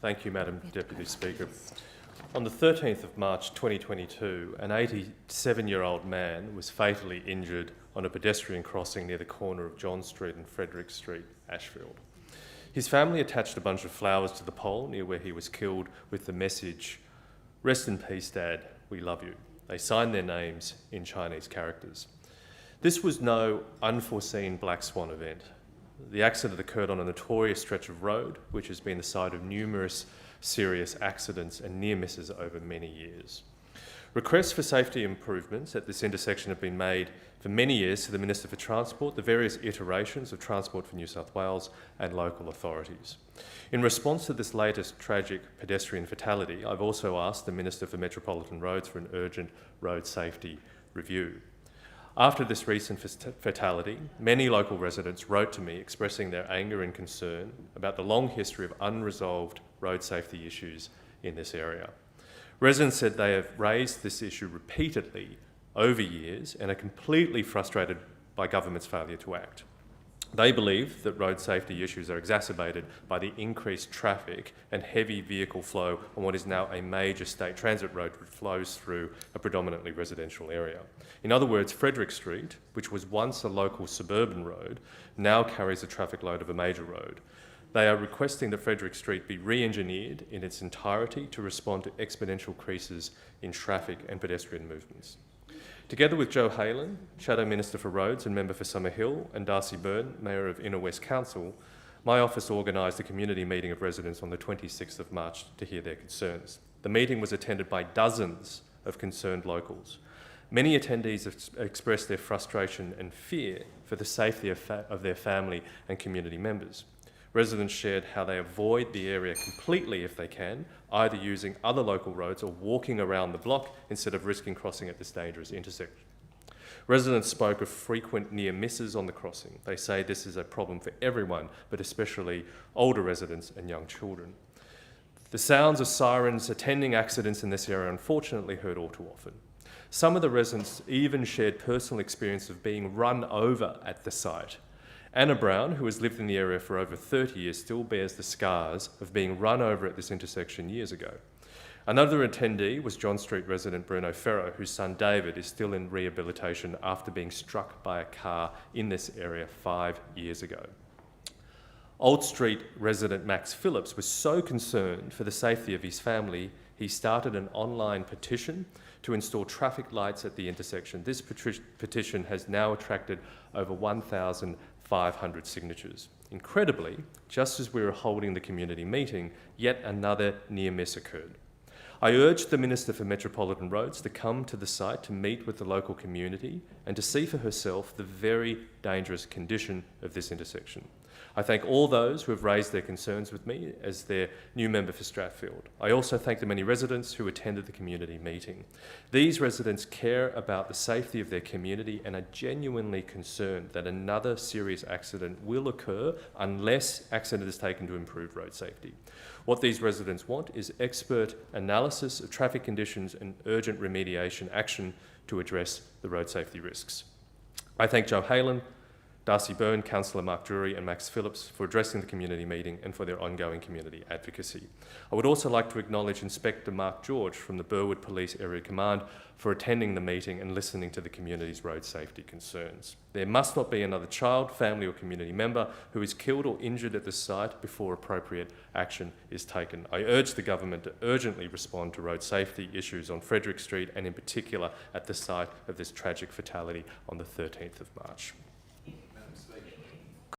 Thank you, Madam Deputy Speaker. On the 13th of March 2022, an 87-year-old man was fatally injured on a pedestrian crossing near the corner of John Street and Frederick Street, Ashfield. His family attached a bunch of flowers to the pole near where he was killed with the message, "Rest in peace, Dad, we love you." They signed their names in Chinese characters. This was no unforeseen black swan event. The accident occurred on a notorious stretch of road, which has been the site of numerous serious accidents and near misses over many years. Requests for safety improvements at this intersection have been made for many years to the Minister for Transport, the various iterations of Transport for New South Wales and local authorities. In response to this latest tragic pedestrian fatality, I've also asked the Minister for Metropolitan Roads for an urgent road safety review. After this recent fatality, many local residents wrote to me expressing their anger and concern about the long history of unresolved road safety issues in this area. Residents said they have raised this issue repeatedly over years and are completely frustrated by government's failure to act. They believe that road safety issues are exacerbated by the increased traffic and heavy vehicle flow on what is now a major state transit road that flows through a predominantly residential area. In other words, Frederick Street, which was once a local suburban road, now carries a traffic load of a major road. They are requesting that Frederick Street be re-engineered in its entirety to respond to exponential increases in traffic and pedestrian movements. Together with Joe Halen, Shadow Minister for Roads and Member for Summer Hill, and Darcy Byrne, Mayor of Inner West Council, my office organised a community meeting of residents on the 26th of March to hear their concerns. The meeting was attended by dozens of concerned locals. Many attendees expressed their frustration and fear for the safety of their family and community members. Residents shared how they avoid the area completely if they can, either using other local roads or walking around the block instead of risking crossing at this dangerous intersection. Residents spoke of frequent near misses on the crossing. They say this is a problem for everyone, but especially older residents and young children. The sounds of sirens attending accidents in this area are unfortunately heard all too often. Some of the residents even shared personal experience of being run over at the site. Anna Brown, who has lived in the area for over 30 years, still bears the scars of being run over at this intersection years ago. Another attendee was John Street resident Bruno Ferro, whose son David is still in rehabilitation after being struck by a car in this area 5 years ago. Old Street resident Max Phillips was so concerned for the safety of his family, he started an online petition to install traffic lights at the intersection. This petition has now attracted over 1,500 signatures. Incredibly, just as we were holding the community meeting, yet another near miss occurred. I urged the Minister for Metropolitan Roads to come to the site to meet with the local community and to see for herself the very dangerous condition of this intersection. I thank all those who have raised their concerns with me as their new member for Strathfield. I also thank the many residents who attended the community meeting. These residents care about the safety of their community and are genuinely concerned that another serious accident will occur unless action is taken to improve road safety. What these residents want is expert analysis of traffic conditions and urgent remediation action to address the road safety risks. I thank Joe Halen, Darcy Byrne, Councillor Mark Drury and Max Phillips for addressing the community meeting and for their ongoing community advocacy. I would also like to acknowledge Inspector Mark George from the Burwood Police Area Command for attending the meeting and listening to the community's road safety concerns. There must not be another child, family or community member who is killed or injured at the site before appropriate action is taken. I urge the government to urgently respond to road safety issues on Frederick Street and in particular at the site of this tragic fatality on the 13th of March. Madam Speaker.